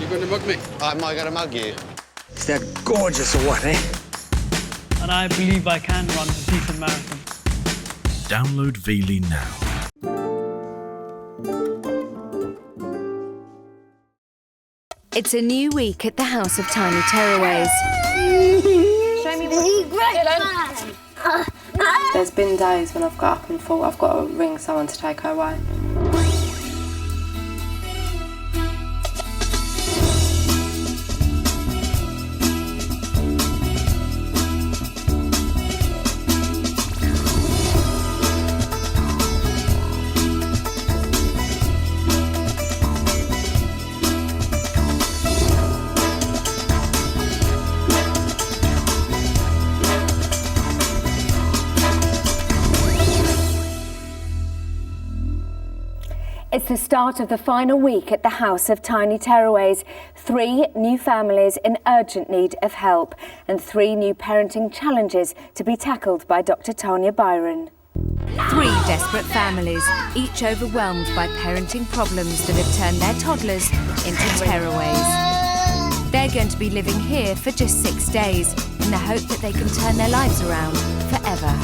You going to mug me? Am I going to mug you? Is that gorgeous or what, eh? And I believe I can run a decent marathon. Download Veely now. It's a new week at the House of Tiny Tearaways. Show me the There's been days when I've got up and thought I've got to ring someone to take her away. It's the start of the final week at the House of Tiny Tearaways. 3 new families in urgent need of help and 3 new parenting challenges to be tackled by Dr. Tanya Byron. 3 desperate families, each overwhelmed by parenting problems that have turned their toddlers into tearaways. They're going to be living here for just 6 days in the hope that they can turn their lives around forever.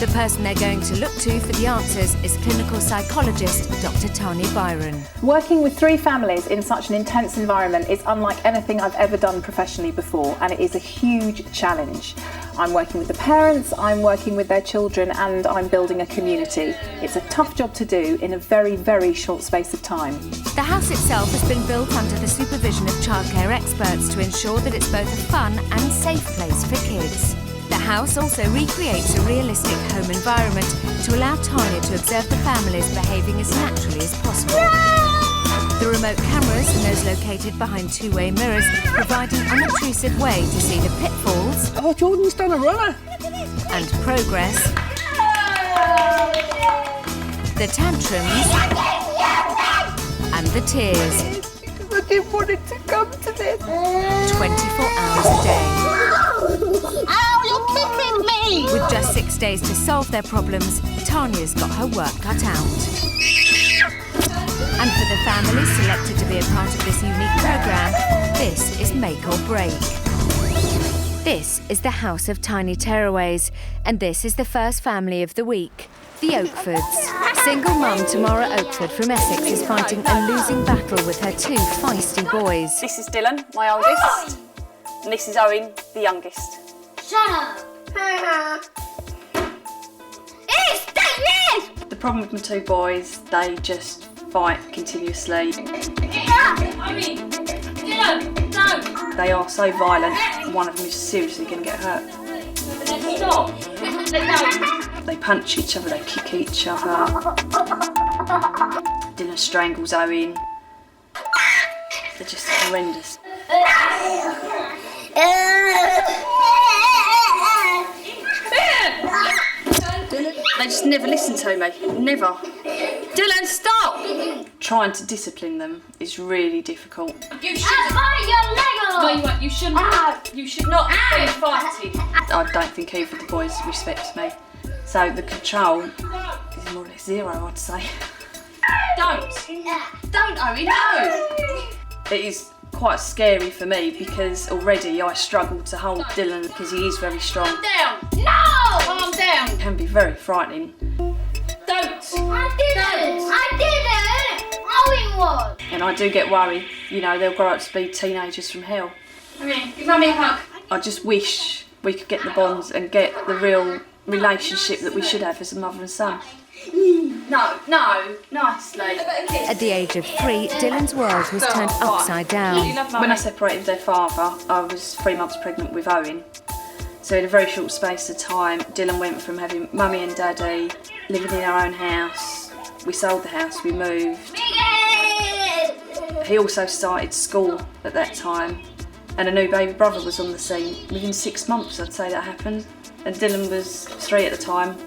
The person they're going to look to for the answers is clinical psychologist Dr. Tanya Byron. Working with 3 families in such an intense environment is unlike anything I've ever done professionally before, and it is a huge challenge. I'm working with the parents, I'm working with their children, and I'm building a community. It's a tough job to do in a very, very short space of time. The house itself has been built under the supervision of childcare experts to ensure that it's both a fun and safe place for kids. The house also recreates a realistic home environment to allow Tanya to observe the families behaving as naturally as possible. The remote cameras and those located behind 2-way mirrors provide an unobtrusive way to see the pitfalls. Oh, Jordan's done a runner. And progress. The tantrums. And the tears. I didn't want it to come to this. 24 hours a day. Ow, you're kicking me! With just 6 days to solve their problems, Tanya's got her work cut out. And for the families selected to be a part of this unique programme, this is make or break. This is the House of Tiny Tearaways, and this is the first family of the week, the Oakfords. Single mum Tamara Oakford from Essex is fighting a losing battle with her 2 feisty boys. This is Dylan, my oldest, and this is Owen, the youngest. Shut up! It's David! The problem with my 2 boys, they just fight continuously. Get up! Owen! Dylan! No! They are so violent, one of them is seriously going to get hurt. Stop! Let go! They punch each other, they kick each other. Dylan strangles Owen. They're just horrendous. They just never listen to me, never. Dylan, stop! Trying to discipline them is really difficult. You shouldn't. Your leg off! No, you won't. You shouldn't. You should not be fighting. I don't think either of the boys respect me. So the control is more or less 0, I'd say. Don't, Owen, no! It is quite scary for me because already I struggle to hold Dylan because he is very strong. Calm down! No! Calm down! It can be very frightening. Don't! I didn't! Owen was! And I do get worried, you know, they'll grow up to be teenagers from hell. Come here, give Mummy a hug. I just wish we could get the bonds and get the real relationship that we should have as a mother and son. No, nicely. At the age of 3, Dylan's world was turned upside down. When I separated with their father, I was 3 months pregnant with Owen. So in a very short space of time, Dylan went from having mummy and daddy, living in our own house. We sold the house, we moved. He also started school at that time, and a new baby brother was on the scene. Within 6 months, I'd say that happened. And Dylan was 3 at the time,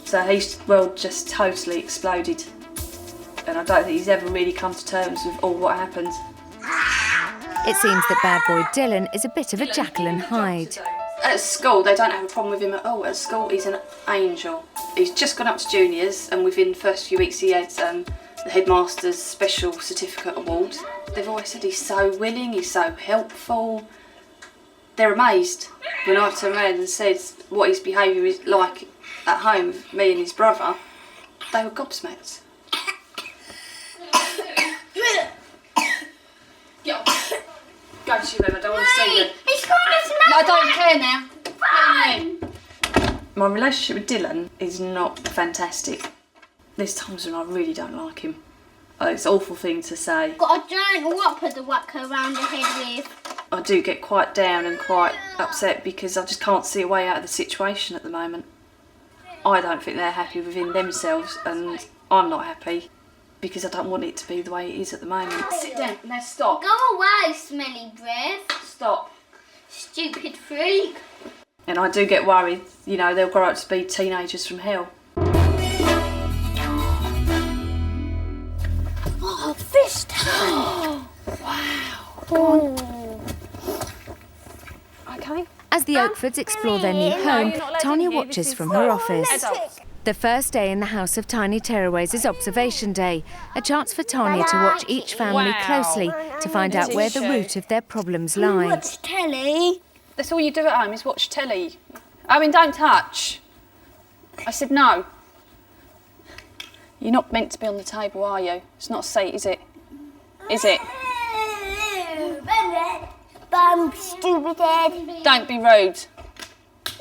so his world just totally exploded. And I don't think he's ever really come to terms with all what happened. It seems that bad boy Dylan is a bit of a Jekyll and Hyde. At school, they don't have a problem with him at all. At school, he's an angel. He's just gone up to juniors, and within the first few weeks, he had the headmaster's special certificate award. They've always said he's so willing, he's so helpful. They're amazed when I turned around and said what his behaviour is like at home with me and his brother. They were gobsmacked. Get off. Go to your room, I don't want to see you. He's crying. No, I don't care now. Get in there. My relationship with Dylan is not fantastic. There's times when I really don't like him. It's an awful thing to say. Got a giant whopper to whack her around the head with. I do get quite down and quite upset because I just can't see a way out of the situation at the moment. I don't think they're happy within themselves and I'm not happy because I don't want it to be the way it is at the moment. Sit down, now stop. Go away, smelly breath. Stop. Stupid freak. And I do get worried, you know, they'll grow up to be teenagers from hell. Oh, fish tank. Wow. Okay. As the Oakfords explore their new home, Tanya watches from her office. The first day in the House of Tiny Tearaways is observation day, a chance for Tanya to watch each family closely to find out where the root of their problems lie. Watch telly. That's all you do at home is watch telly. I mean, don't touch. I said no. You're not meant to be on the table, are you? It's not a seat, is it? Is it? Bum, stupid head. Don't be rude.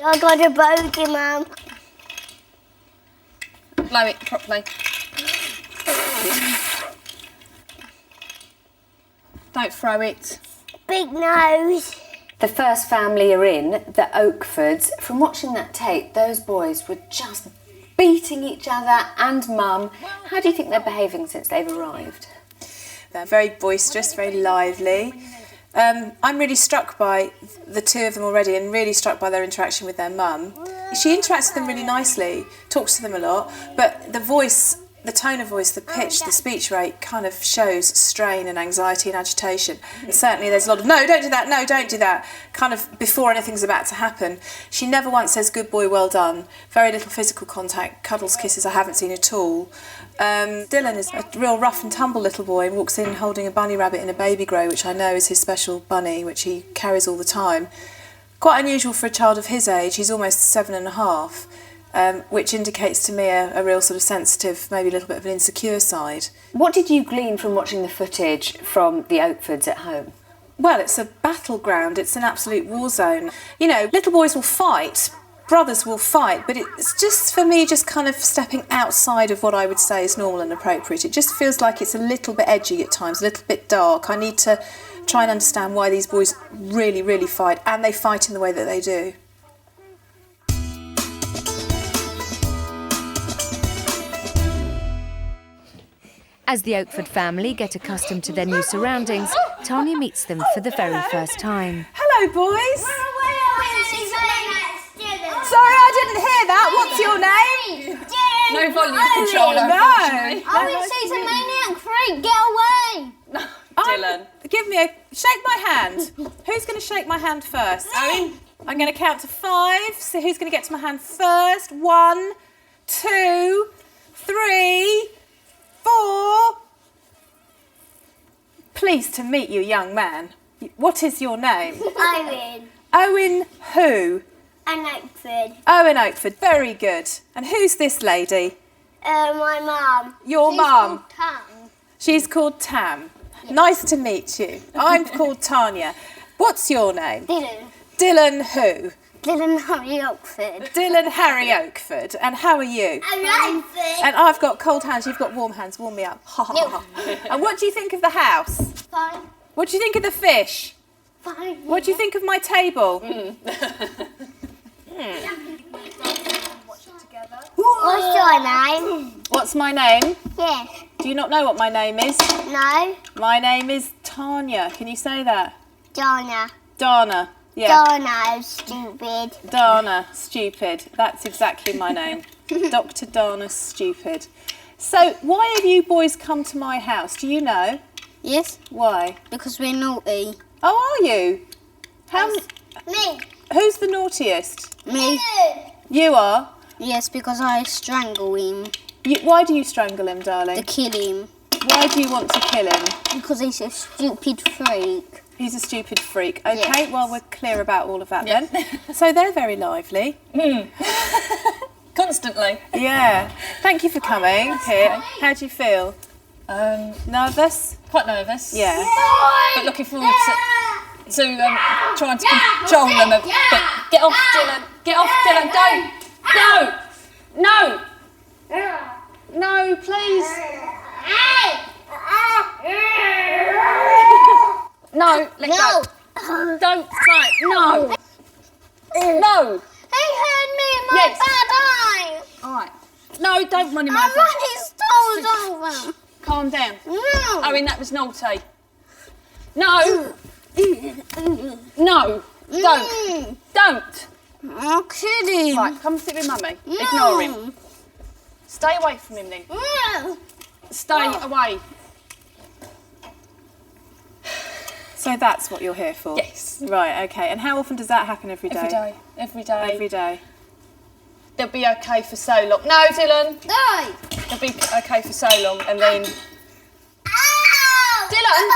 I got a bogey, Mum. Blow it properly. Don't throw it. Big nose. The first family are in, the Oakfords. From watching that tape, those boys were just beating each other and Mum. How do you think they're behaving since they've arrived? They're very boisterous, very lively. I'm really struck by the two of them already and really struck by their interaction with their mum. She interacts with them really nicely, talks to them a lot, but the voice, the tone of voice, the pitch, the speech rate kind of shows strain and anxiety and agitation. And certainly there's a lot of, no, don't do that, no, don't do that, kind of before anything's about to happen. She never once says, good boy, well done. Very little physical contact, cuddles, kisses, I haven't seen at all. Dylan is a real rough and tumble little boy and walks in holding a bunny rabbit in a baby grow, which I know is his special bunny, which he carries all the time. Quite unusual for a child of his age. He's almost 7.5, which indicates to me a real sort of sensitive, maybe a little bit of an insecure side. What did you glean from watching the footage from the Oakfords at home? Well, it's a battleground. It's an absolute war zone. You know, little boys will fight, brothers will fight, but it's just, for me, just kind of stepping outside of what I would say is normal and appropriate. It just feels like it's a little bit edgy at times, a little bit dark. I need to try and understand why these boys really, really fight, and they fight in the way that they do. As the Oakford family get accustomed to their new surroundings, Tanya meets them for the very first time. Hello, boys. Sorry, I didn't hear that. What's your name? No volume control, No. Owen sees a maniac freak. Get away. Dylan. Give me shake my hand. Who's going to shake my hand first? Owen? I'm going to count to 5. So who's going to get to my hand first? 1, 2, 3, 4. Pleased to meet you, young man. What is your name? Owen. Owen who? And Oakford. Owen Oakford, very good. And who's this lady? My mum. Your mum. She's called Tam. She's called Tam. Nice to meet you. I'm called Tanya. What's your name? Dylan. Dylan who? Dylan Harry Oakford. Dylan Harry Oakford. And how are you? Oakford. And I've got cold hands, you've got warm hands. Warm me up. Ha ha ha. And what do you think of the house? Fine. What do you think of the fish? Fine. What do you think of my table? What's your name? What's my name? Yes. Do you not know what my name is? No. My name is Tanya. Can you say that? Donna. Donna. Yeah. Donna, stupid. Donna, stupid. That's exactly my name. Dr. Donna, stupid. So, why have you boys come to my house? Do you know? Yes, Why? because we're naughty. Oh, are you? Me. Who's the naughtiest? Me. You are? Yes, because I strangle him. Why do you strangle him, darling? To kill him. Why do you want to kill him? Because he's a stupid freak. He's a stupid freak. Okay, Yes. well, we're clear about all of that then. So they're very lively. Constantly. Yeah. Thank you for coming here. How do you feel? Nervous? Quite nervous. Yeah. But looking forward to trying to control them a bit. Get off, Dylan. Get off, Dylan. Don't. No. No, please. No, let go. Don't. Right. No. No. He hurt me in my bad eye. All right. No, don't run him I over. ran his toes over. Calm down. No. Owen, that was naughty. No. No. Don't. I'm kidding. Right, come sit with Mummy. Ignore him. Stay away from him then. Stay away. So that's what you're here for? Yes. Right, okay. And how often does that happen every day? Every day. Every day. Every day. They'll be okay for so long. No, Dylan. No. They'll be okay for so long and then... Dylan!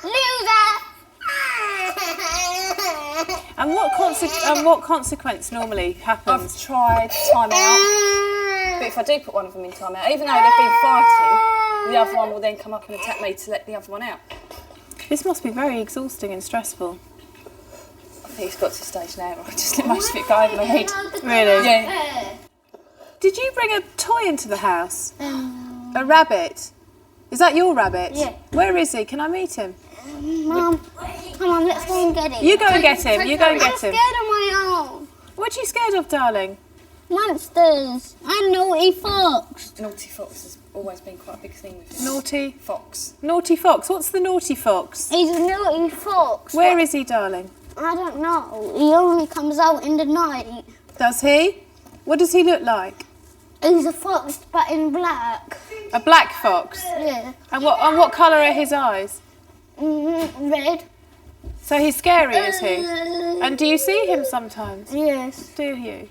Loser. And what consequence normally happens? I've tried time out, but if I do put one of them in time out, even though they've been fighting, the other one will then come up and attack me to let the other one out. This must be very exhausting and stressful. I think it's got to the stage now where I just let most of it go over my head. Really? Yeah. Did you bring a toy into the house? A rabbit? Is that your rabbit? Yeah. Where is he? Can I meet him? Mum, come on, let's go and get him. You go and get him. You go and I'm get him. scared of my own. What are you scared of, darling? Monsters. And naughty fox. Naughty fox has always been quite a big thing with him. Naughty? Fox. Naughty fox. What's the naughty fox? He's a naughty fox. Where is he, darling? I don't know. He only comes out in the night. Does he? What does he look like? He's a fox, but in black. A black fox? Yeah. And what colour are his eyes? Red. So he's scary, is he? And do you see him sometimes? Yes. Do you?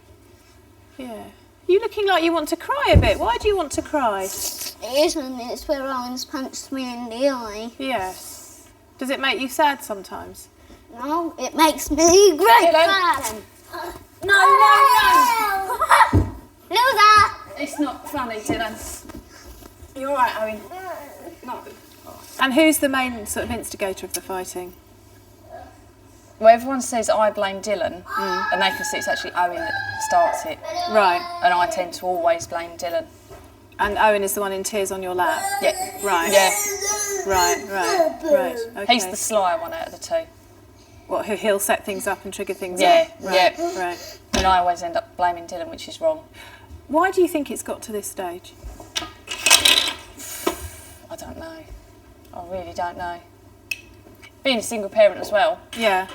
Yeah. You looking like you want to cry a bit. Why do you want to cry? It isn't. It's where Owen's punched me in the eye. Yes. Does it make you sad sometimes? No, it makes me great fun. No. Loser. It's not funny, Dylan. You're all right, Owen. No. And who's the main sort of instigator of the fighting? Well, everyone says I blame Dylan, and they can see it's actually Owen that starts it. Right. And I tend to always blame Dylan. And Owen is the one in tears on your lap? Yeah. Right. Yeah. Right. Okay. He's the sly one out of the two. What, he'll set things up and trigger things Yeah, up? Right. yeah. Right. And I always end up blaming Dylan, which is wrong. Why do you think it's got to this stage? I don't know. I really don't know. Being a single parent as well. Yeah.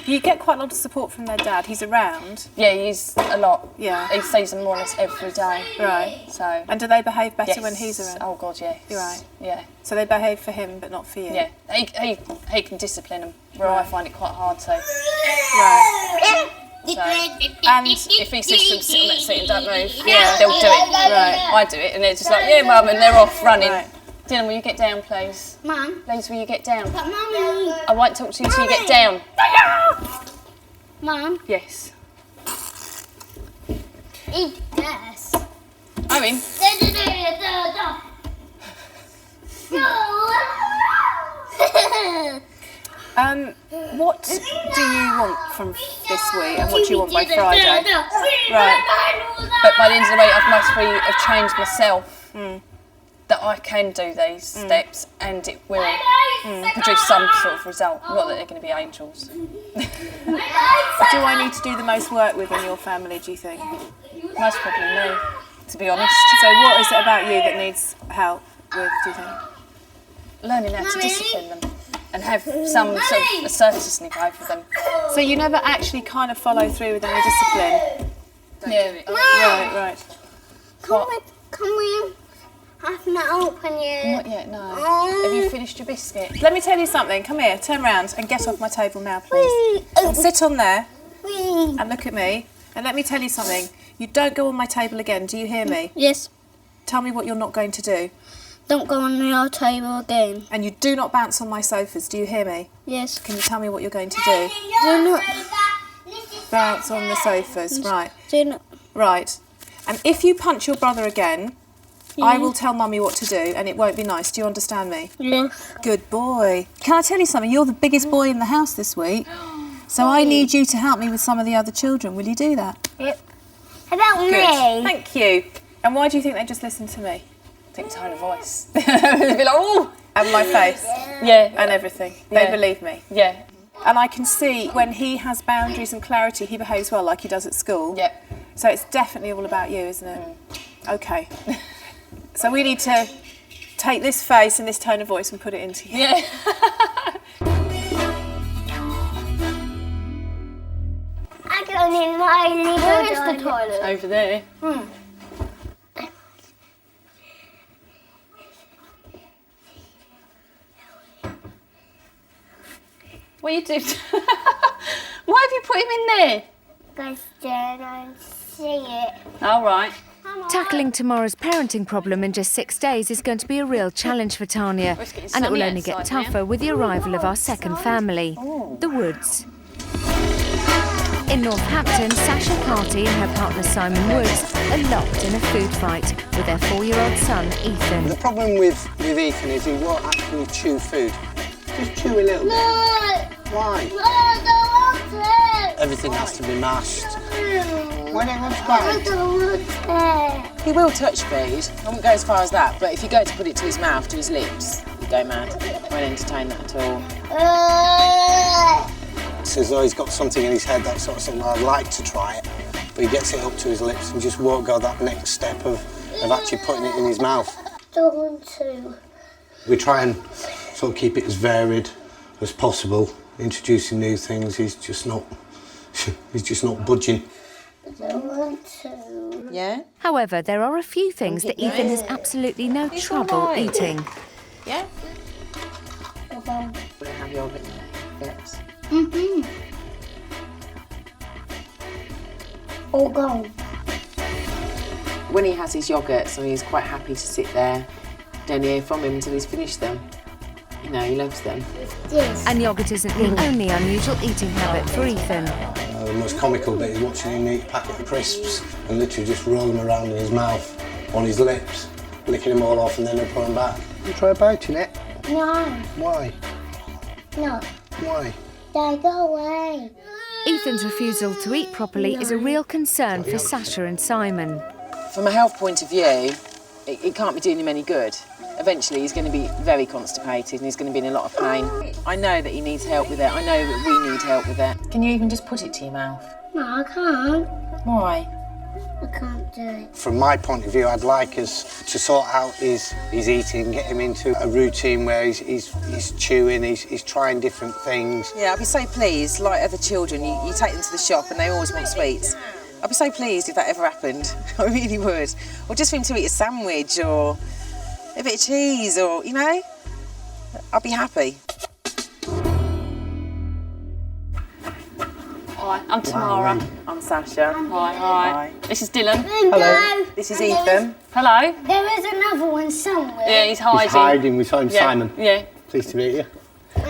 You get quite a lot of support from their dad. He's around. Yeah, he's a lot. Yeah. He sees them more or less every day. Right. So. And do they behave better Yes. when he's around? Oh God, yes. You're right. Yeah. So they behave for him, but not for you? Yeah. He can discipline them, where I find it quite hard to. Right. So, and if he says to them, sit on that seat and don't move, yeah, they'll do it. Right. I do it, and they're just like, yeah, Mum, and they're off running. Right. Dylan, will you get down, please? Mum. Please, will you get down? But Mummy. I won't talk to you till you get down. Mum. Yes. Eat gas. Owen. What do you want from this week, and what do you want by Friday? Right. But by the end of the week, I've mostly have changed myself that I can do these steps, and it will produce some sort of result. Not that they're going to be angels. Do I need to do the most work with in your family, do you think? Most probably me, to be honest. So what is it about you that needs help with, do you think? Learning how to discipline them and have some sort of assertiveness over them. So you never actually kind of follow through with any discipline? Yeah. Right. Can we have not open yet? Not yet, no. Have you finished your biscuit? Let me tell you something. Come here, turn round and get off my table now, please. And sit on there and look at me. And let me tell you something. You don't go on my table again, do you hear me? Yes. Tell me what you're not going to do. Don't go on our table again. And you do not bounce on my sofas, do you hear me? Yes. Can you tell me what you're going to do? Do not. Bounce on the sofas, right. Do not. Right. And if you punch your brother again, I will tell Mummy what to do, and it won't be nice. Do you understand me? Yes. Good boy. Can I tell you something? You're the biggest boy in the house this week, so I need you to help me with some of the other children. Will you do that? Yep. How about Good. me? Thank you. And why do you think they just listen to me? I think tone of voice. They'd be like, oh! And my face. Yeah. And everything. They Yeah. believe me. Yeah. And I can see when he has boundaries and clarity, he behaves well like he does at school. Yeah. So it's definitely all about you, isn't it? Okay. So we need to take this face and this tone of voice and put it into you. Yeah. I go in my little Where is the toilet? Over there. What are you doing? Why have you put him in there? Because then I see it. All right. Tackling tomorrow's parenting problem in just 6 days is going to be a real challenge for Tanya, and it will only get tougher with the arrival of our second family, the Woods. In Northampton, Sasha Carty and her partner Simon Woods are locked in a food fight with their 4-year-old son Ethan. The problem with Ethan is he won't actually chew food. Just chew a little bit. No! Why? No, I don't want it! Everything has to be mashed. Why don't you want to I bite? don't want it! He will touch food. I wouldn't go as far as that, but if you go to put it to his mouth, to his lips, you go mad. Won't entertain that at all. It's as though he's got something in his head that sort of saying, I'd like to try it, but he gets it up to his lips and just won't go that next step of actually putting it in his mouth. Don't want to. We try and sort of keep it as varied as possible, introducing new things. He's just not budging. I don't want to. Yeah? However, there are a few things that Ethan has absolutely no trouble eating. Yeah? All gone. We'll have yogurt. Yes. Mm-hmm. All gone. When he has his yogurts, he's quite happy to sit there. Don't hear from him until he's finished them. You know, he loves them. This. And yoghurt isn't the only unusual eating habit for Ethan. The most comical bit is watching him eat a packet of crisps and literally just roll them around in his mouth, on his lips, licking them all off and then he'll put them back. You try biting it? No. Why? No. Why? Dad, go away. Ethan's refusal to eat properly is a real concern for Sasha and Simon. From a health point of view, it can't be doing him any good. Eventually he's going to be very constipated and he's going to be in a lot of pain. I know that he needs help with it. I know that we need help with it. Can you even just put it to your mouth? No, I can't. Why? I can't do it. From my point of view, I'd like us to sort out his eating, get him into a routine where he's chewing, he's trying different things. Yeah, I'd be so pleased, like other children, you take them to the shop and they always want sweets. I'd be so pleased if that ever happened. I really would. Or just for him to eat a sandwich or a bit of cheese or, you know, I'd be happy. Hi, I'm Tamara. I'm Sasha. Hi. This is Dylan. Hello. This is Ethan. Hello. There is another one somewhere. Yeah, he's hiding. He's hiding. We saw him, Yeah. Simon. Yeah. Pleased to meet you.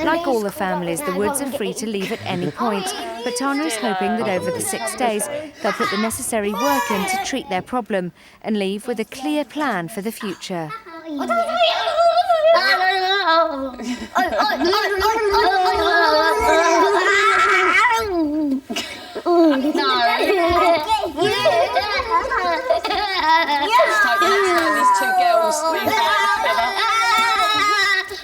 Like all the families, the Woods are free to leave at any point, but Tanya is hoping that over the 6 days they'll put the necessary work in to treat their problem and leave with a clear plan for the future. These two girls.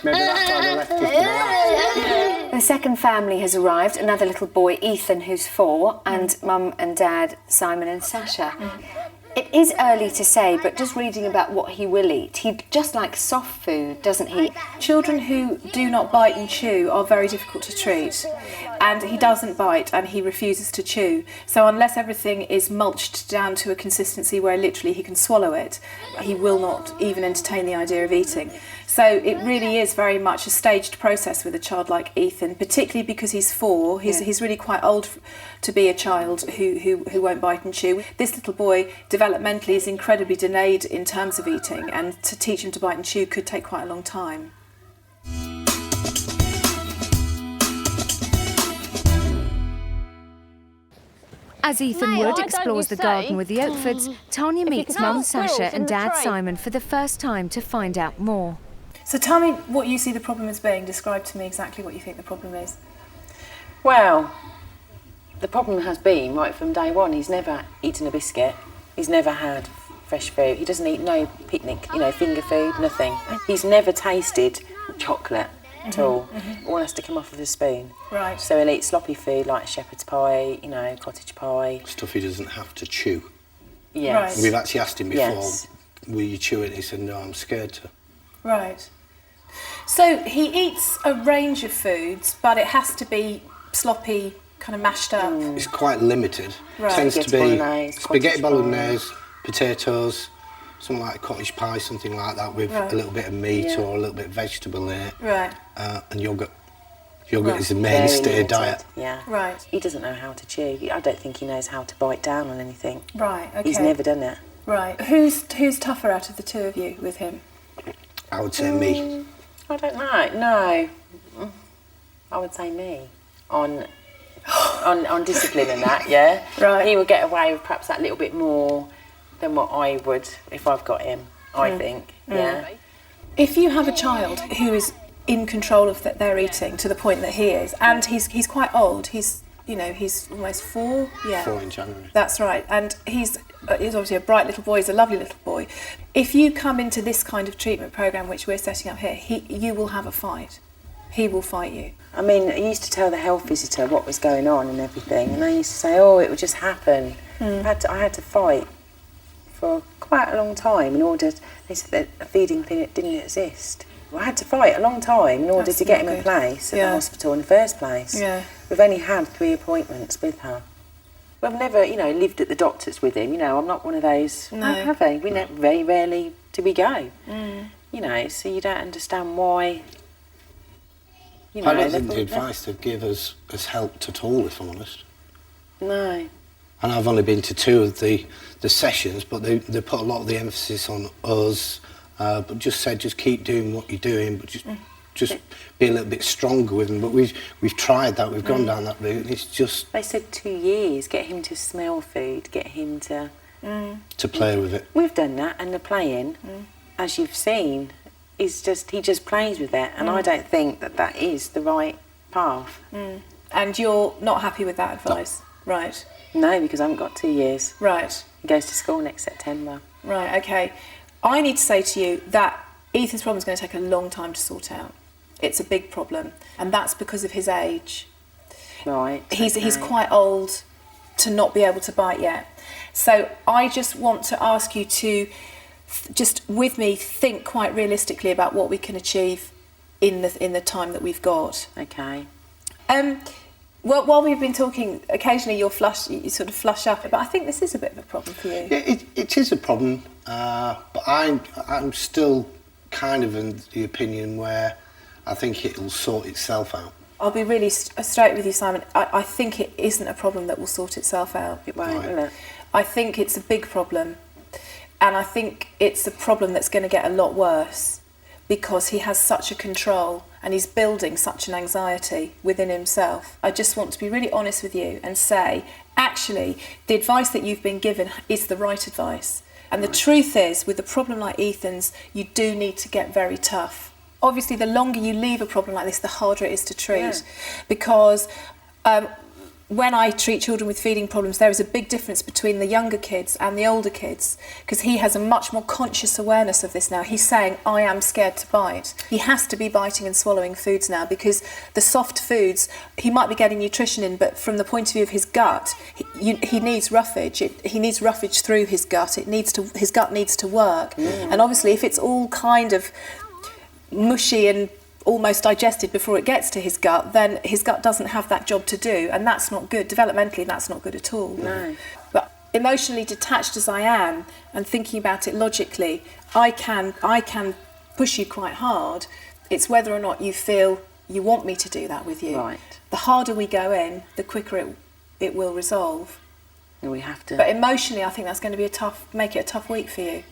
Maybe that's why they left us to the last. The second family has arrived, another little boy, Ethan, who's 4, and Mum and Dad, Simon and Sasha. It is early to say, but just reading about what he will eat, he just likes soft food, doesn't he? Children who do not bite and chew are very difficult to treat. And he doesn't bite and he refuses to chew. So unless everything is mulched down to a consistency where literally he can swallow it, he will not even entertain the idea of eating. So it really is very much a staged process with a child like Ethan, particularly because he's 4. He's really quite old to be a child who won't bite and chew. This little boy developmentally is incredibly delayed in terms of eating, and to teach him to bite and chew could take quite a long time. As Ethan Wood explores the garden with the Oakfords, Tanya meets Mum Sasha and Dad Simon for the first time to find out more. So tell me what you see the problem as being. Describe to me exactly what you think the problem is. Well, the problem has been, right from day one, he's never eaten a biscuit. He's never had fresh fruit. He doesn't eat no picnic, finger food, nothing. He's never tasted chocolate at all. All has to come off with a spoon. Right. So he'll eat sloppy food like shepherd's pie, cottage pie. Stuff he doesn't have to chew. Yes. Right. We've actually asked him before, Yes. will you chew it? He said, no, I'm scared to. Right. So he eats a range of foods, but it has to be sloppy, kind of mashed up. It's quite limited. Right. Tends to Spaghetti be bolognese, spaghetti cottage bolognese, potatoes, something like cottage pie, something like that, with Right. a little bit of meat Yeah. or a little bit of vegetable in it. Right. And yoghurt. Yoghurt Right. is the Very mainstay limited, diet. Yeah. Right. He doesn't know how to chew. I don't think he knows how to bite down on anything. Right. Okay. He's never done it. Right. Who's tougher out of the two of you with him? I would say me. I don't know. No. I would say me. On discipline and that, yeah. Right. He would get away with perhaps that little bit more than what I would if I've got him, I think. Yeah. If you have a child who is in control of their eating to the point that he is, and he's quite old, he's almost 4. Yeah. 4 in January. That's right, and he's obviously a bright little boy. He's a lovely little boy. If you come into this kind of treatment program, which we're setting up here, you will have a fight. He will fight you. I mean, I used to tell the health visitor what was going on and everything, and they used to say, "Oh, it would just happen." I had to fight for quite a long time in order. They said that a feeding clinic didn't exist. Well, I had to fight a long time in order That's to get him not a good. place at Yeah. the hospital in the first place. Yeah. We've only had 3 appointments with her. We've never, lived at the doctor's with him. I'm not one of those. No. Oh, have we? Very rarely do we go. So you don't understand why. I don't think the advice they give us has helped at all, if I'm honest. No. And I've only been to 2 of the sessions, but they put a lot of the emphasis on us, but just said just keep doing what you're doing, but just be a little bit stronger with them. But we've tried that, we've gone down that route, and it's just... They said 2 years, get him to smell food, get him to... to play with it. We've done that, and the playing, as you've seen, he just plays with it, and I don't think that is the right path. And you're not happy with that advice? No. Right. No, because I haven't got 2 years. Right. He goes to school next September. Right, okay. I need to say to you that Ethan's problem is going to take a long time to sort out. It's a big problem, and that's because of his age. Right. He's quite old to not be able to bite yet. So I just want to ask you to just with me think quite realistically about what we can achieve in the time that we've got. Okay. Well, while we've been talking, occasionally you sort of flush up, but I think this is a bit of a problem for you. Yeah, it is a problem, but I'm still kind of in the opinion where I think it'll sort itself out. I'll be really straight with you, Simon. I think it isn't a problem that will sort itself out. It won't, will it? I think it's a big problem, and I think it's a problem that's going to get a lot worse because he has such a control and he's building such an anxiety within himself. I just want to be really honest with you and say, actually, the advice that you've been given is the right advice. And the truth is, with a problem like Ethan's, you do need to get very tough. Obviously, the longer you leave a problem like this, the harder it is to treat. Because when I treat children with feeding problems, there is a big difference between the younger kids and the older kids, because he has a much more conscious awareness of this now. He's saying, I am scared to bite. He has to be biting and swallowing foods now, because the soft foods, he might be getting nutrition in, but from the point of view of his gut, he needs roughage. He needs roughage through his gut. His gut needs to work. And obviously, if it's all kind of mushy and almost digested before it gets to his gut, then his gut doesn't have that job to do, and that's not good. Developmentally, that's not good at all. No. But emotionally detached as I am and thinking about it logically, I can push you quite hard. It's whether or not you feel you want me to do that with you. Right. The harder we go in, the quicker it will resolve. We have to. But emotionally, I think that's going to make it a tough week for you.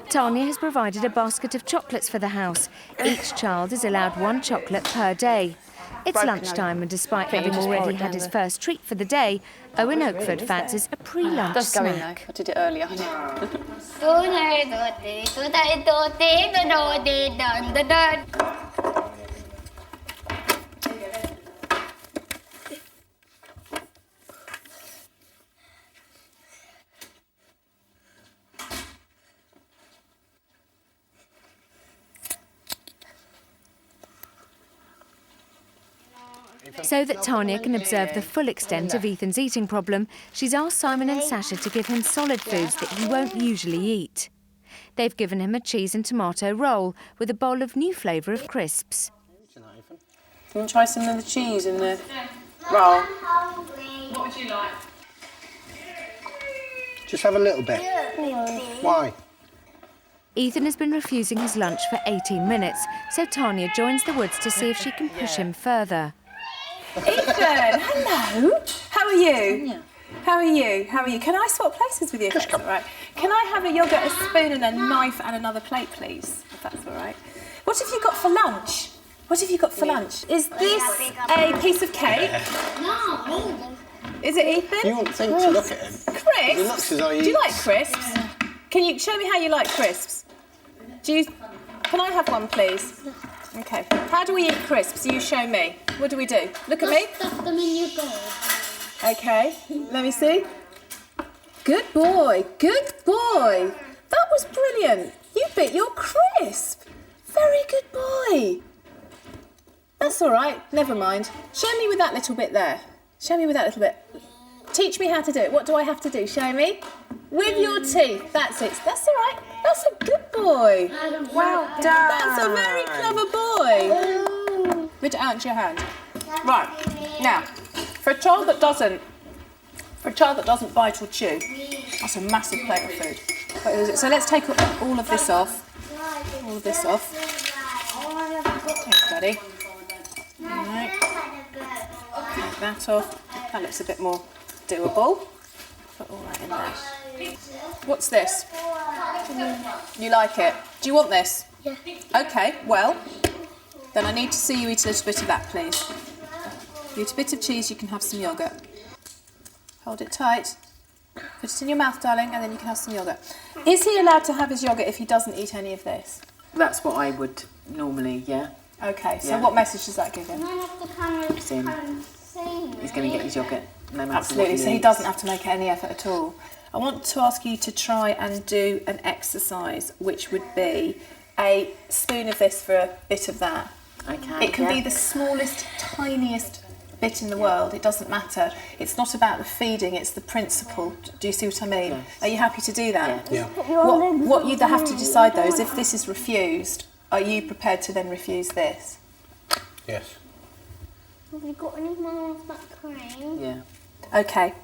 Tanya has provided a basket of chocolates for the house. Each child is allowed 1 chocolate per day. It's lunchtime, and despite having already had his first treat for the day, Owen Oakford fancies a pre-lunch That's going snack. though. I did it earlier. So that Tanya can observe the full extent of Ethan's eating problem, she's asked Simon and Sasha to give him solid foods that he won't usually eat. They've given him a cheese and tomato roll with a bowl of new flavour of crisps. You want to try some of the cheese in the roll? What would you like? Just have a little bit. Why? Ethan has been refusing his lunch for 18 minutes, so Tanya joins the woods to see if she can push him further. Ethan, hello. How are you? How are you? How are you? Can I swap places with you? If that's all right. Can I have a yoghurt, a spoon, and a knife and another plate, please? If that's all right. What have you got for lunch? What have you got for lunch? Is this a piece of cake? No. Is it Ethan? You wouldn't think to look at him. Crisps? He looks as though Do you like crisps? Can you show me how you like crisps? Can I have one, please? Okay. How do we eat crisps? You show me. What do we do? Look at me. Stuff them in your bowl. Okay. Let me see. Good boy. Good boy. That was brilliant. You bit your crisp. Very good boy. That's all right. Never mind. Show me with that little bit there. Show me with that little bit. Teach me how to do it. What do I have to do? Show me. With your teeth. That's it. That's all right. That's a good boy. Well done. That's a very clever boy. Put it out into your hand. Right. Now, for a child that doesn't bite or chew, that's a massive plate of food. So let's take all of this off. All of this off. Thanks, Daddy. All right. Take that off. That looks a bit more doable. Put all that in there. What's this? You like it? Do you want this? Yeah. Okay, well, then I need to see you eat a little bit of that, please. You eat a bit of cheese, you can have some yoghurt. Hold it tight. Put it in your mouth, darling, and then you can have some yoghurt. Is he allowed to have his yoghurt if he doesn't eat any of this? That's what I would normally, yeah. Okay, so Yeah. what message does that give him? He's going to get his yoghurt no matter Absolutely, what so he doesn't have to make any effort at all. I want to ask you to try and do an exercise, which would be a spoon of this for a bit of that. Okay. It can be the smallest, tiniest bit in the world. It doesn't matter. It's not about the feeding, it's the principle. Do you see what I mean? Yes. Are you happy to do that? Yeah. What you have to decide, though, is if this is refused, are you prepared to then refuse this? Yes. Have you got any more of that cream? Yeah. Okay.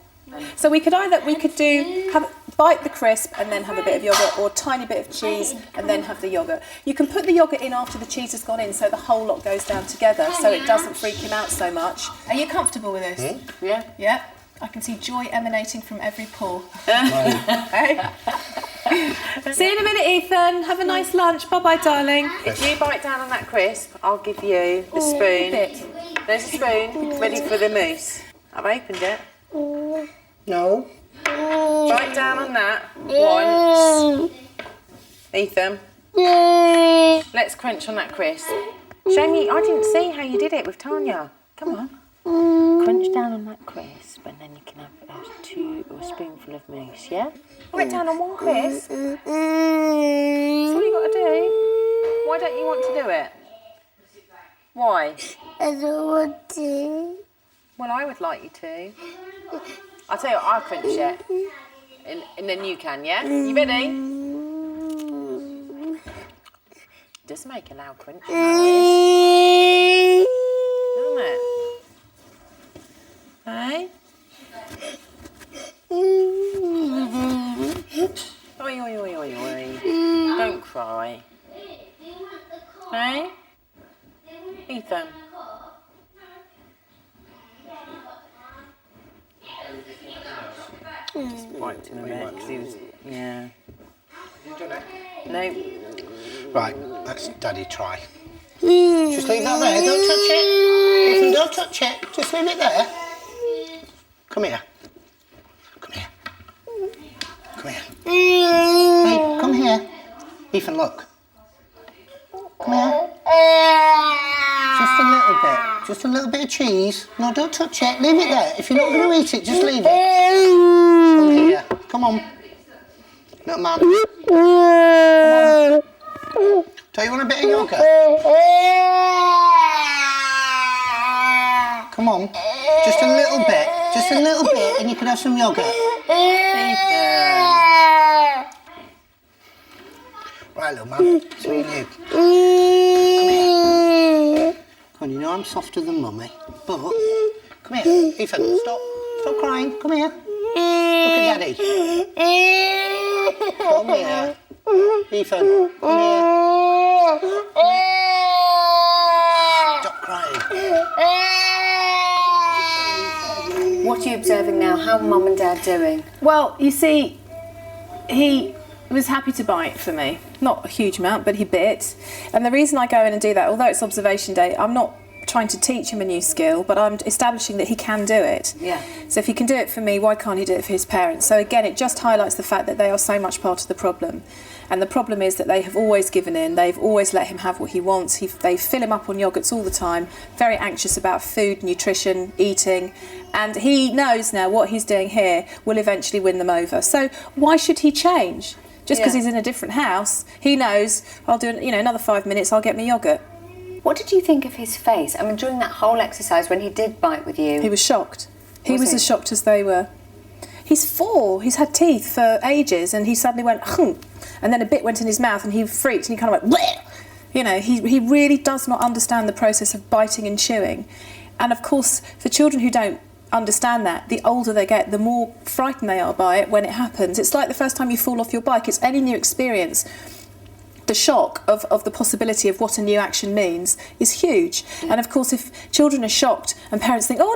So we could bite the crisp and then have a bit of yoghurt, or a tiny bit of cheese and then have the yoghurt. You can put the yoghurt in after the cheese has gone in, so the whole lot goes down together, so it doesn't freak him out so much. Are you comfortable with this? Yeah. Yeah. I can see joy emanating from every pore. Okay. See you in a minute, Ethan. Have a nice lunch. Bye-bye, darling. If you bite down on that crisp, I'll give you the spoon. There's a spoon ready for the mousse. I've opened it. No. Bite down on that once. Ethan. Let's crunch on that crisp. Show me. I didn't see how you did it with Tanya. Come on. Crunch down on that crisp, and then you can have a spoonful of mousse, yeah? Bite down on one crisp. That's all you got to do. Why don't you want to do it? Why? I don't want to. Well, I would like you to. I'll tell you what, I'll crunch it. And then you can, yeah? You ready? Does make a loud crunch noise. Doesn't it? Hey? Ethan. Just wiped him a bit because he was, yeah. No. Right, let's Daddy try. Just leave that there, don't touch it. Ethan, don't touch it, just leave it there. Come here. Come here. Come here. Hey, come here. Ethan, look. Come here. Just a little bit of cheese. No, don't touch it, leave it there. If you're not going to eat it, just leave it. Come here, come on. Little man. Come on. Do you want a bit of yogurt? Come on, just a little bit, and you can have some yogurt. Right, little man, it's me and you. Come here. Come on, you know I'm softer than Mummy, but come here, Ethan, stop crying, come here. Look at Daddy. Come here. Ethan, come here. Stop crying. What are you observing now? How are Mum and Dad doing? Well, you see, he was happy to bite for me. Not a huge amount, but he bit. And the reason I go in and do that, although it's observation day, I'm not trying to teach him a new skill, but I'm establishing that he can do it. Yeah. So if he can do it for me, why can't he do it for his parents? So again, it just highlights the fact that they are so much part of the problem. And the problem is that they have always given in. They've always let him have what he wants. They fill him up on yogurts all the time, very anxious about food, nutrition, eating. And he knows now what he's doing here will eventually win them over. So why should he change? Just because he's in a different house, he knows, I'll do another 5 minutes, I'll get me yogurt. What did you think of his face? I mean, during that whole exercise, when he did bite with you... He was shocked. He was as shocked as they were. He's 4. He's had teeth for ages, and he suddenly went, and then a bit went in his mouth, and he freaked, and he kind of went, bleh! You know, he really does not understand the process of biting and chewing. And of course, for children who don't understand that, the older they get, the more frightened they are by it when it happens. It's like the first time you fall off your bike. It's any new experience. The shock of the possibility of what a new action means is huge. Yeah. And of course, if children are shocked and parents think, oh,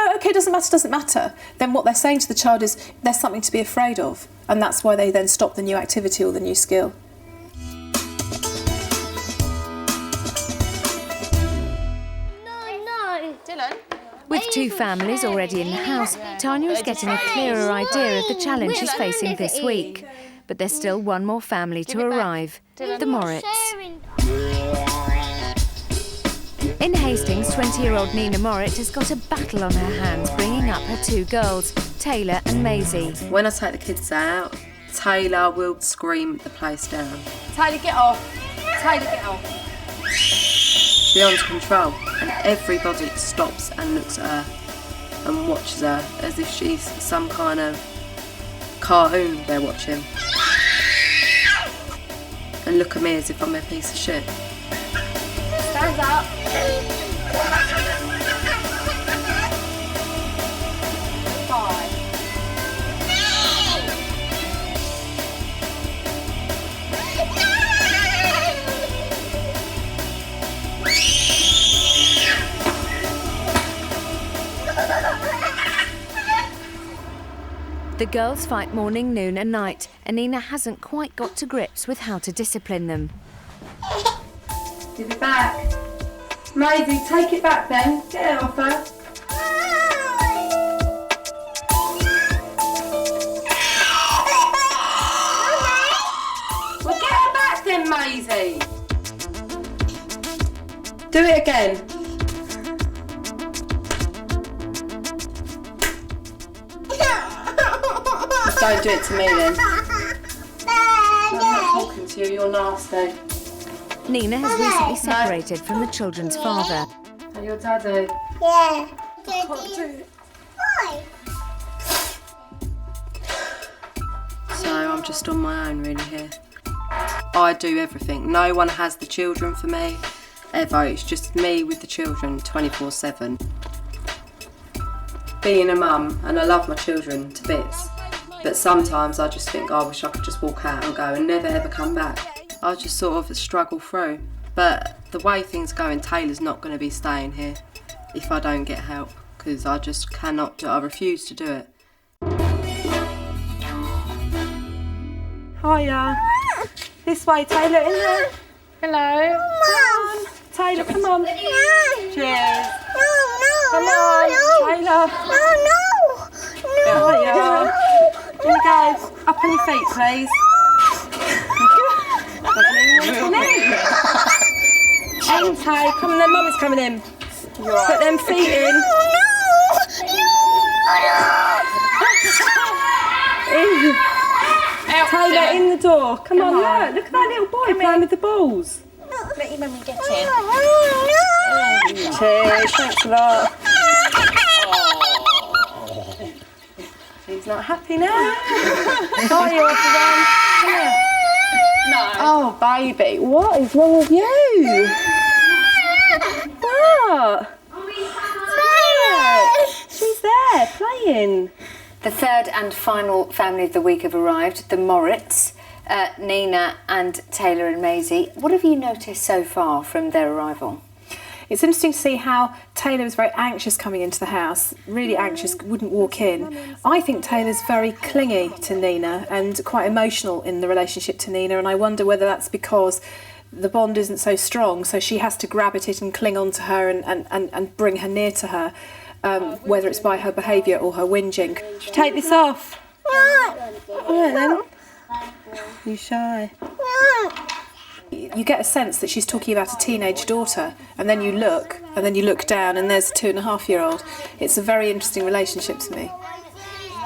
no, okay, doesn't matter, then what they're saying to the child is there's something to be afraid of. And that's why they then stop the new activity or the new skill. No. Dylan? With 2 families already in the house, Tanya is getting a clearer idea of the challenge she's facing this week. But there's still one more family to arrive, the Morritts. In Hastings, 20-year-old Nina Morritt has got a battle on her hands bringing up her 2 girls, Taylor and Maisie. When I take the kids out, Taylor will scream the place down. Taylor, get off. Taylor, get off. Beyond control, and everybody stops and looks at her and watches her as if she's some kind of cartoon they're watching. And look at me as if I'm a piece of shit. Stand up. The girls fight morning, noon and night, and Nina hasn't quite got to grips with how to discipline them. Give it back. Maisie, take it back then. Get it off her. Well, get her back then, Maisie. Do it again. Don't do it to me then. I'm not talking to you, you're nasty. Nina has recently separated from the children's father. Are you your daddy? Yeah. So I'm just on my own really here. I do everything. No one has the children for me, ever. It's just me with the children 24/7. Being a mum, and I love my children to bits, but sometimes I just think, I wish I could just walk out and go and never ever come back. I just sort of struggle through. But The way things are going, Taylor's not going to be staying here if I don't get help, because I just cannot do it. I refuse to do it. Hiya. This way, Taylor, in there. Hello. Come on. Taylor, come on. Cheers. Come on, Taylor. Hiya. Here you go. Up on your feet, please. Hey, Tay, come on then, Mummy's coming in. Put them feet in. Taylor, in the door. Come on, look at that little boy playing with the balls. Let your mummy get in. Cheers, thanks a lot. He's not happy now. Are you, everyone? Come here. No. Oh, baby, what is wrong with you? What? She's there, playing. The third and final family of the week have arrived, the Morritts, Nina and Taylor and Maisie. What have you noticed so far from their arrival? It's interesting to see how Taylor was very anxious coming into the house, really anxious, wouldn't walk in. I think Taylor's very clingy to Nina and quite emotional in the relationship to Nina, and I wonder whether that's because the bond isn't so strong, so she has to grab at it and cling on to her and bring her near to her, whether it's by her behaviour or her whinging. Should you take this off? All right then. You shy? You get a sense that she's talking about a teenage daughter, and then you look down and there's a 2.5-year-old. It's a very interesting relationship to me.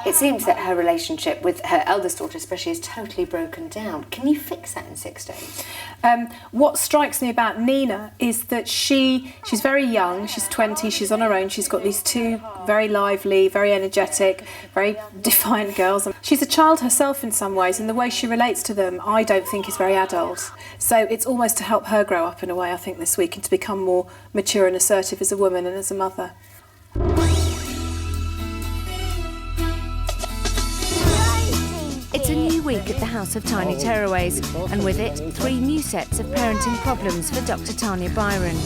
It seems that her relationship with her eldest daughter especially is totally broken down. Can you fix that in 6 days? What strikes me about Nina is that she's very young, she's 20, she's on her own, she's got these two very lively, very energetic, very defiant girls. She's a child herself in some ways, and the way she relates to them I don't think is very adult. So it's almost to help her grow up in a way, I think, this week, and to become more mature and assertive as a woman and as a mother. It's a new week at the House of Tiny Tearaways, and with it, 3 new sets of parenting problems for Dr. Tanya Byron.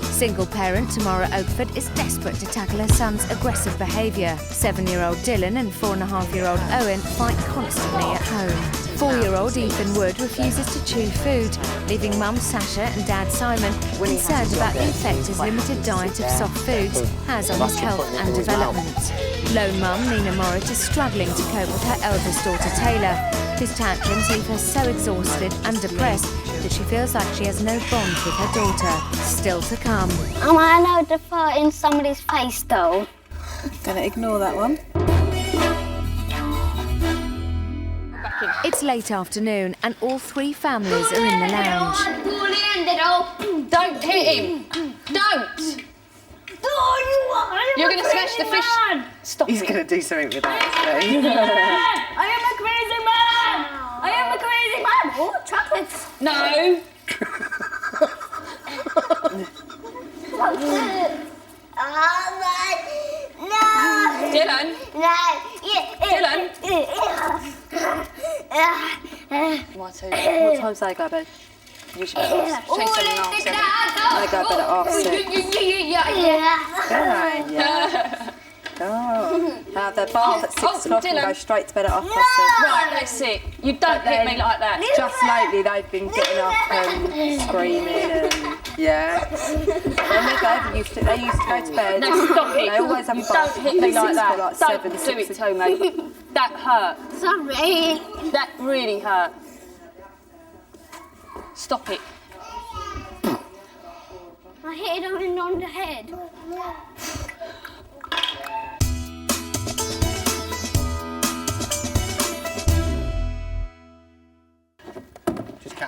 Single parent Tamara Oakford is desperate to tackle her son's aggressive behaviour. 7-year-old Dylan and 4.5-year-old Owen fight constantly at home. 4-year-old Ethan Wood refuses to chew food, leaving mum Sasha and dad Simon concerned about the effect his limited diet of soft foods has on his health and development. Lone mum Nina Morritt is struggling to cope with her eldest daughter Taylor. His tantrums leave her so exhausted and depressed that she feels like she has no bond with her daughter. Still to come. Am I allowed to fart in somebody's face though? Gonna ignore that one. It's late afternoon and all 3 families are in the lounge. Don't hit him. Don't. You're going to smash the fish. Stop He's it. going to do something with that, isn't he? I am a crazy man! I am a crazy man! Oh, chocolates! No. No! Dylan. No! Dylan. What time's they go to bed? You should be Say something else. They go to bed at 6:30. Yeah. Oh. Have their bath at 6 o'clock and go straight to bed at 6:30. Right, that's it. You don't hit me like that. Just lately they've been getting up and screaming and When they used to go to bed. No, stop it. They always have a You bath. don't hit me like that. Like Don't 7, do 6 it to me. That hurt. Sorry. That really hurt. Stop it. I hit him on the head.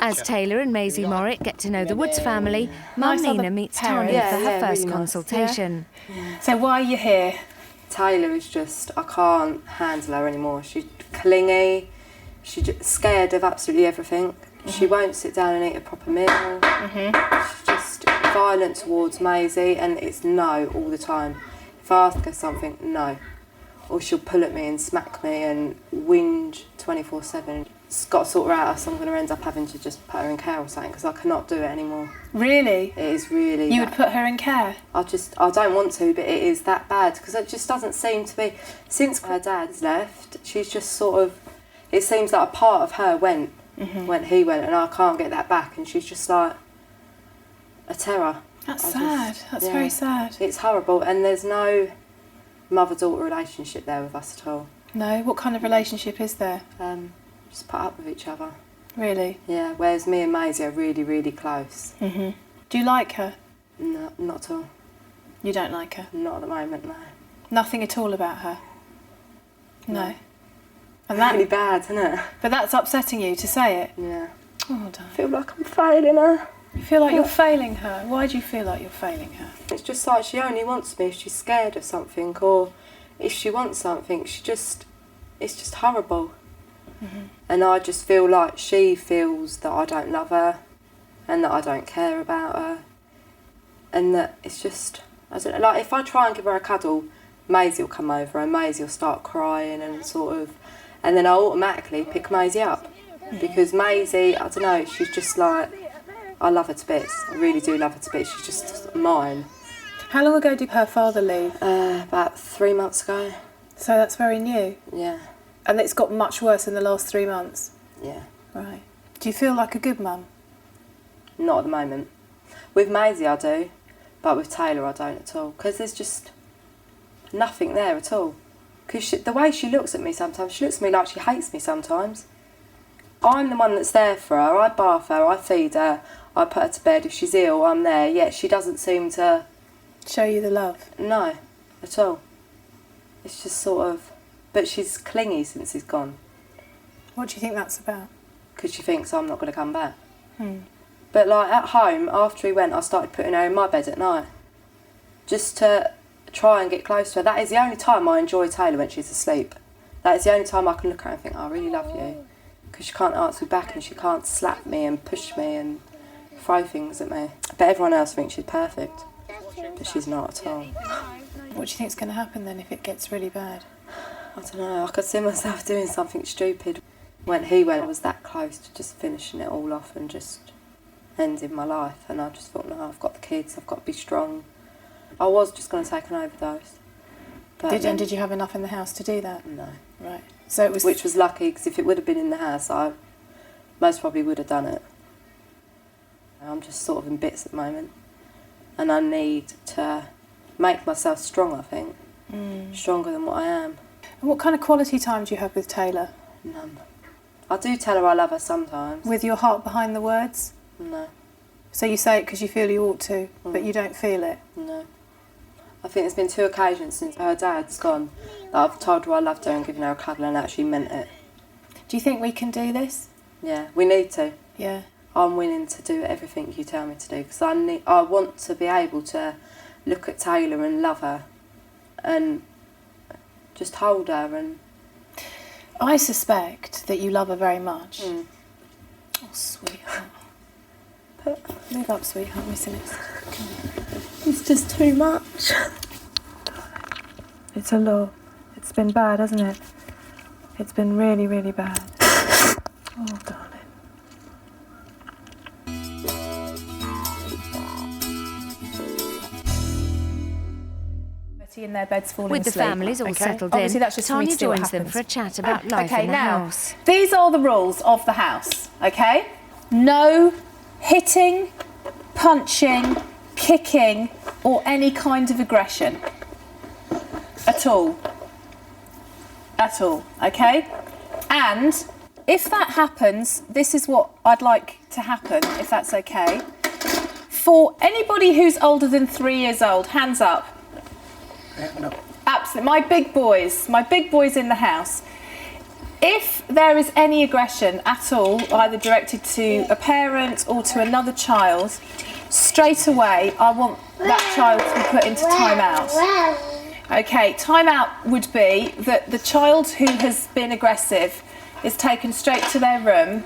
As Taylor and Maisie Morritt get to know the Woods family, Mum Nina meets Tanya for her first consultation. So why are you here? Taylor is just, I can't handle her anymore. She's clingy, she's scared of absolutely everything. She won't sit down and eat a proper meal. She's just violent towards Maisie, and it's no all the time. If I ask her something, no. Or she'll pull at me and smack me and whinge 24/7. got to sort her out, so I'm going to end up having to just put her in care or something because I cannot do it anymore. Really? It is really. You would put her in care? I don't want to, but it is that bad because it just doesn't seem to be. Since her dad's left, she's just sort of. It seems like a part of her went when he went, and I can't get that back, and she's just like a terror. That's sad. That's very sad. It's horrible, and there's no mother-daughter relationship there with us at all. No? What kind of relationship is there? Just put up with each other. Really? Yeah, whereas me and Maisie are really, really close. Do you like her? No, not at all. You don't like her? Not at the moment, no. Nothing at all about her? No. And that's really bad, isn't it? But that's upsetting you to say it? Yeah. Oh, darling. I feel like I'm failing her. You feel like you're failing her? Why do you feel like you're failing her? It's just like she only wants me if she's scared of something, or if she wants something, it's just horrible. And I just feel like she feels that I don't love her and that I don't care about her, and that it's just, I don't know, like if I try and give her a cuddle, Maisie will come over and Maisie will start crying and sort of, and then I automatically pick Maisie up because Maisie, I don't know, she's just like, I love her to bits. I really do love her to bits. She's just mine. How long ago did her father leave? About 3 months ago. So that's very new? Yeah. And it's got much worse in the last 3 months? Yeah. Right. Do you feel like a good mum? Not at the moment. With Maisie I do, but with Taylor I don't at all. Because there's just nothing there at all. Because the way she looks at me sometimes, she looks at me like she hates me sometimes. I'm the one that's there for her. I bath her, I feed her, I put her to bed. If she's ill, I'm there. Yet she doesn't seem to... show you the love? No, at all. It's just sort of... But she's clingy since he's gone. What do you think that's about? Because she thinks I'm not going to come back. But like at home, after he went, I started putting her in my bed at night. Just to try and get close to her. That is the only time I enjoy Taylor, when she's asleep. That is the only time I can look at her and think, I really love you. Because she can't answer me back and she can't slap me and push me and throw things at me. But everyone else thinks she's perfect. But she's not at all. What do you think's going to happen then if it gets really bad? I don't know, I could see myself doing something stupid. When he went, I was that close to just finishing it all off and just ending my life. And I just thought, no, I've got the kids, I've got to be strong. I was just going to take an overdose. But did you have enough in the house to do that? No. Right. So it was... Which was lucky, because if it would have been in the house, I most probably would have done it. I'm just sort of in bits at the moment. And I need to make myself strong, I think. Stronger than what I am. And what kind of quality time do you have with Taylor? None. I do tell her I love her sometimes. With your heart behind the words? No. So you say it because you feel you ought to, but you don't feel it? No. I think there's been 2 occasions since her dad's gone that I've told her I loved her and given her a cuddle and actually meant it. Do you think we can do this? Yeah, we need to. Yeah. I'm willing to do everything you tell me to do, because I want to be able to look at Taylor and love her and just hold her. And I suspect that you love her very much. Oh, sweetheart. Move up, sweetheart, Miss Innes. It's just too much. It's a lot. It's been bad, hasn't it? It's been really, really bad. Oh, darling. In their beds falling With the asleep. families all settled Obviously, in, that's just for me Tanya to see what joins them happens. for a chat about life in the house. These are the rules of the house, okay? No hitting, punching, kicking, or any kind of aggression. At all. At all, okay? And if that happens, this is what I'd like to happen, if that's okay. For anybody who's older than 3 years old, hands up. No. Absolutely, my big boys in the house. If there is any aggression at all, either directed to a parent or to another child, straight away I want that child to be put into timeout. Okay, timeout would be that the child who has been aggressive is taken straight to their room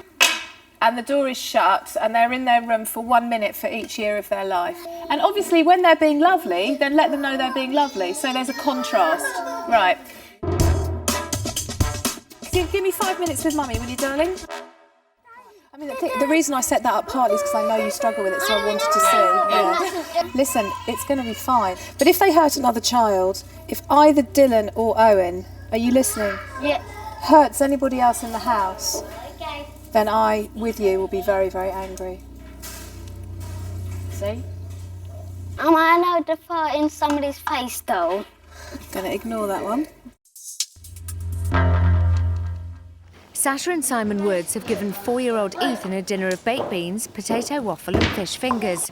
and the door is shut and they're in their room for 1 minute for each year of their life. And obviously when they're being lovely, then let them know they're being lovely. So there's a contrast. Right. Give me 5 minutes with Mummy, will you, darling? I mean, the reason I set that up partly is because I know you struggle with it, so I wanted to see. Yeah. Listen, it's going to be fine. But if they hurt another child, if either Dylan or Owen, are you listening? Yeah. Hurts anybody else in the house, then I, with you, will be very, very angry. See? Am I allowed to fart in somebody's face, though? Gonna ignore that one. Sasha and Simon Woods have given 4-year-old Ethan a dinner of baked beans, potato waffle and fish fingers.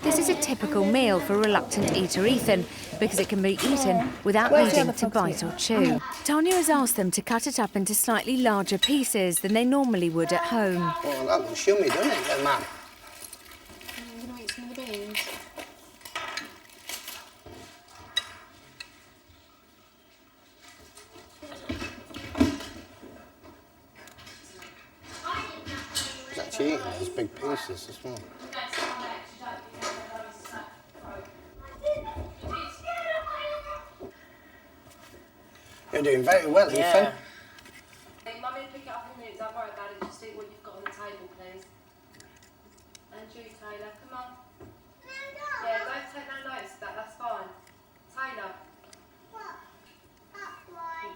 This is a typical meal for reluctant eater Ethan because it can be eaten without needing to bite or chew. Tanya has asked them to cut it up into slightly larger pieces than they normally would at home. Well, that looks yummy, doesn't it, little man? I'm going to eat some of the beans. He's actually eating those big pieces as well. You're doing very well, Ethan. Hey, Mummy, pick it up in a minute. Don't worry about it. Just eat what you've got on the table, please. And you, Taylor. Come on. Yeah, don't take no notice of that. That's fine. Taylor.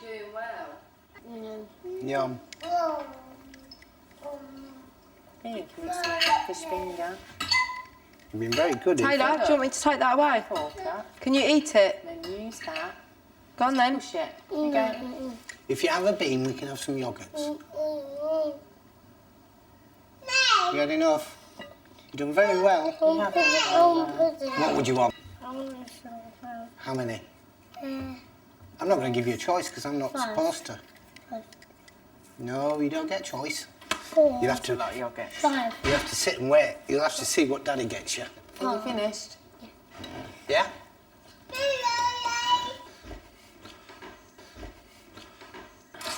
You're doing well. Yum. Here, can you see fish finger? You've been very good, Taylor, Ethan. do you want me to take that away? Can you eat it? Then use that. Go on then. Push it. You go. If you have a bean, we can have some yogurts. You had enough? You've done very well. What would you want? How many? I'm not going to give you a choice because I'm not supposed to. No, you don't get a choice. You have to. Like yogurt. You have to sit and wait. You'll have to see what Daddy gets you. Are you finished? Yeah?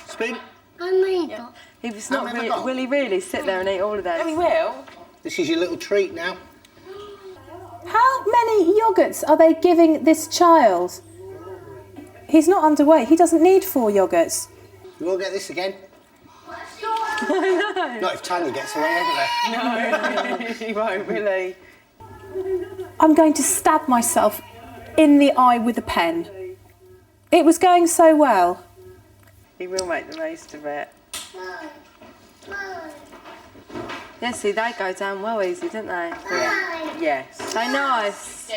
Spoon? It's not really, will he really sit there and eat all of that? Yeah, we will. This is your little treat now. How many yogurts are they giving this child? He's not underweight. He doesn't need 4 yogurts. You won't get this again. Not if Tanya gets away, anyway. No, he won't, will he? I'm going to stab myself in the eye with a pen. It was going so well. He will make the most of it. Yeah, see, they go down well easy, don't they? Yeah. Yes. So nice.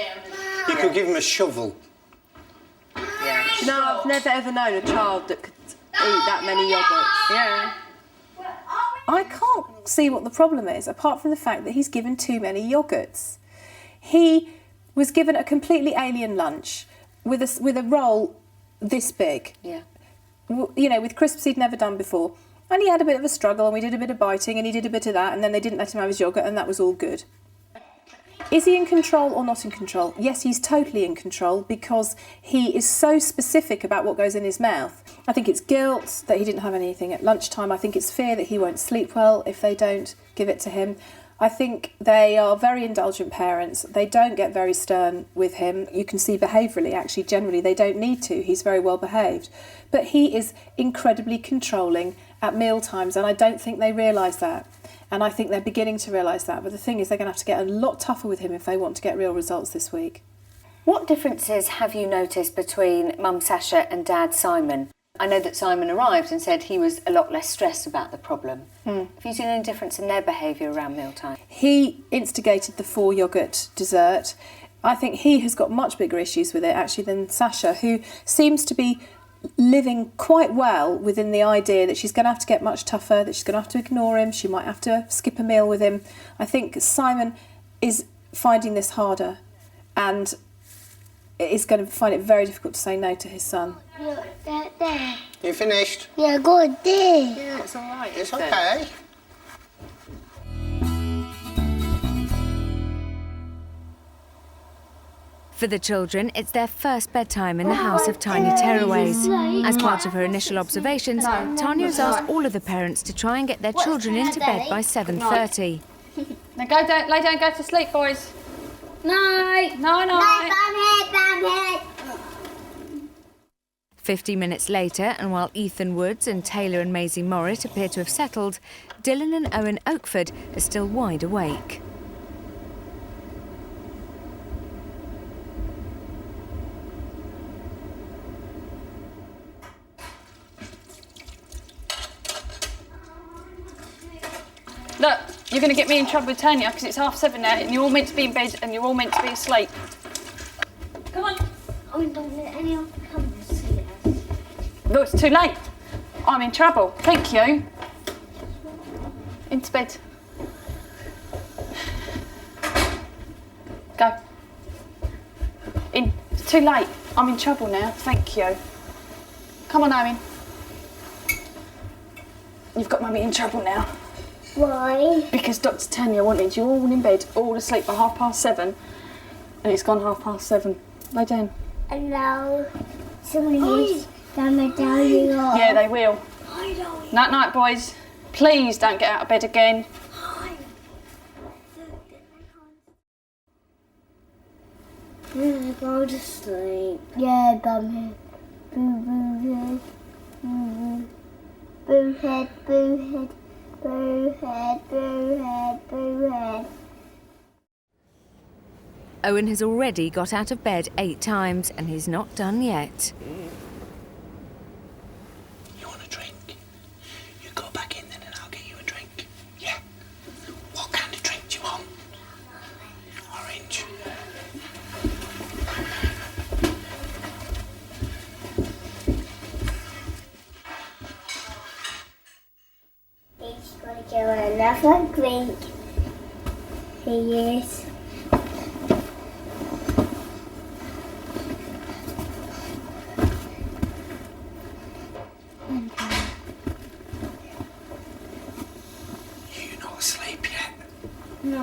You could give him a shovel. Yeah. You know, I've never ever known a child that could eat that many yogurts. Yeah. I can't see what the problem is, apart from the fact that he's given too many yogurts. He was given a completely alien lunch with a roll this big. Yeah. You know, with crisps he'd never done before. And he had a bit of a struggle, and we did a bit of biting, and he did a bit of that, and then they didn't let him have his yogurt, and that was all good. Is he in control or not in control? Yes, he's totally in control because he is so specific about what goes in his mouth. I think it's guilt that he didn't have anything at lunchtime. I think it's fear that he won't sleep well if they don't give it to him. I think they are very indulgent parents. They don't get very stern with him. You can see behaviourally, actually, generally, they don't need to. He's very well behaved. But he is incredibly controlling at meal times, and I don't think they realise that. And I think they're beginning to realise that. But the thing is, they're going to have to get a lot tougher with him if they want to get real results this week. What differences have you noticed between Mum Sasha and Dad Simon? I know that Simon arrived and said he was a lot less stressed about the problem. Have you seen any difference in their behaviour around mealtime? He instigated the 4 yoghurt dessert. I think he has got much bigger issues with it, actually, than Sasha, who seems to be living quite well within the idea that she's going to have to get much tougher, that she's going to have to ignore him, she might have to skip a meal with him. I think Simon is finding this harder and is going to find it very difficult to say no to his son. There. You finished? Yeah, good there. Yeah, it's all right. It's okay. For the children, it's their first bedtime in the House of Tiny Tearaways. As part of her initial observations, Tanya has asked all of the parents to try and get their children into bed by 7:30. Now go down, lay down, go to sleep, boys. Night. No. Bam head. 50 minutes later, and while Ethan Woods and Taylor and Maisie Morritt appear to have settled, Dylan and Owen Oakford are still wide awake. Look, you're going to get me in trouble with Tanya because it's 7:30 now and you're all meant to be in bed and you're all meant to be asleep. Come on. I don't let anyone come to see us. No, it's too late. I'm in trouble. Thank you. Into bed. Go. In. It's too late. I'm in trouble now. Thank you. Come on, Owen. You've got Mummy in trouble now. Why? Because Dr. Tanya wanted you all in bed, all asleep by 7:30, and it's gone 7:30. Lay down. And now somebody's gonna tell you off. Yeah, they will. Night, night, boys. Please don't get out of bed again. Go to sleep. Yeah, Mummy. Boo, boo, head. Boo, boo. Boo head, boo head. Boo head, boo head, boo head. Owen has already got out of bed 8 times and he's not done yet. You want a drink? You go back in then and I'll get you a drink. Yeah? What kind of drink do you want? Orange. He's gonna get another drink. He is. You're not asleep yet. No,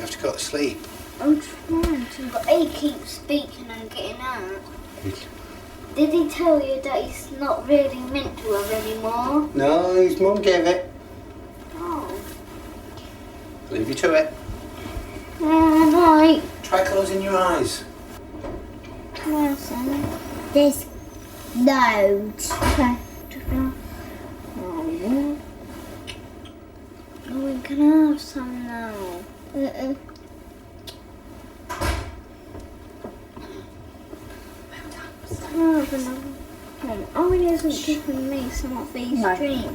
You have to go to sleep. I'm trying to, but he keeps speaking and getting out. Did he tell you that he's not really meant to have anymore? No, his mum gave it. Oh. Leave you to it. Yeah, right. Try closing your eyes. Come on, son. There's loads. Okay. Oh, we can have some now. Oh, he hasn't given me some of these drinks.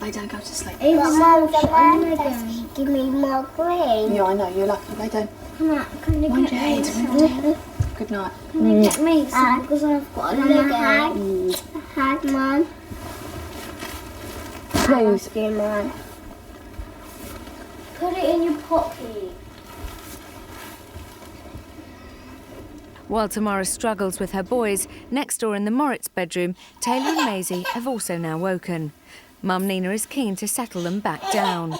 Lay down, go to sleep. Give me more green. Yeah, I know, you're lucky. Lay down. Come on, can you Mind get your me head. some? Good night. Can you get me some? Because I've got a Lego. Had one. Please. Get mine. Put it in your pocket. While Tamara struggles with her boys, next door in the Moritz bedroom, Taylor and Maisie have also now woken. Mum Nina is keen to settle them back down.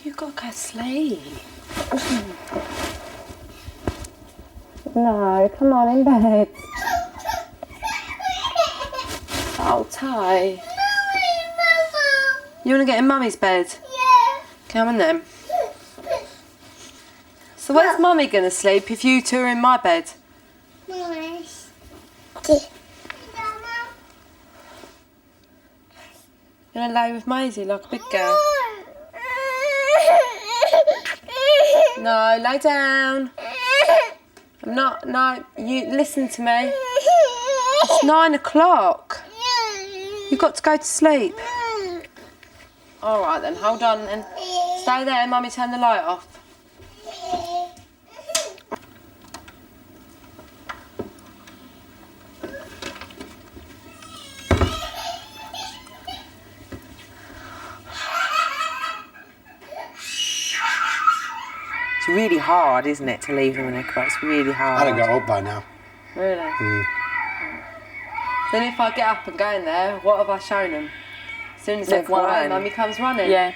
You've got to go to sleep. No, come on, in bed. Oh, Ty. You want to get in Mummy's bed? Yeah. Come on then. So where's Mummy going to sleep if you two are in my bed? Nice. You going to lay with Maisie like a big girl? No, lay down. I'm not, no, you listen to me. It's 9 o'clock. You've got to go to sleep. All right then, hold on and stay there, Mummy, turn the light off. It's really hard, isn't it, to leave them when they're crying? It's really hard. I'd have got up by now. Really? Then if I get up and go in there, what have I shown them? As soon as they've won, Mummy comes running. Yeah.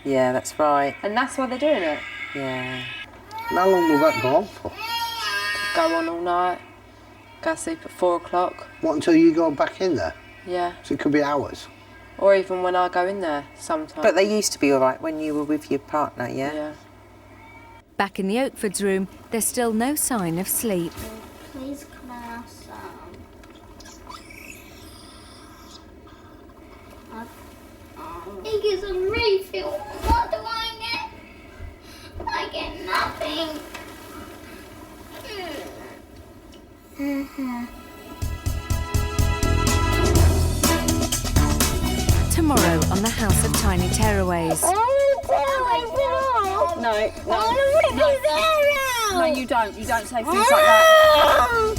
Yeah, that's right. And that's why they're doing it. Yeah. How long will that go on for? Go on all night. Go to sleep at 4 o'clock. What, until you go back in there? Yeah. So it could be hours? Or even when I go in there, sometimes. But they used to be all right when you were with your partner, yeah? Yeah. Back in the Oakfords' room, there's still no sign of sleep. Please come and have some. He gets a refill. What do I get? I get nothing. Tomorrow on the House of Tiny Tearaways. No, you don't. You don't say things like that.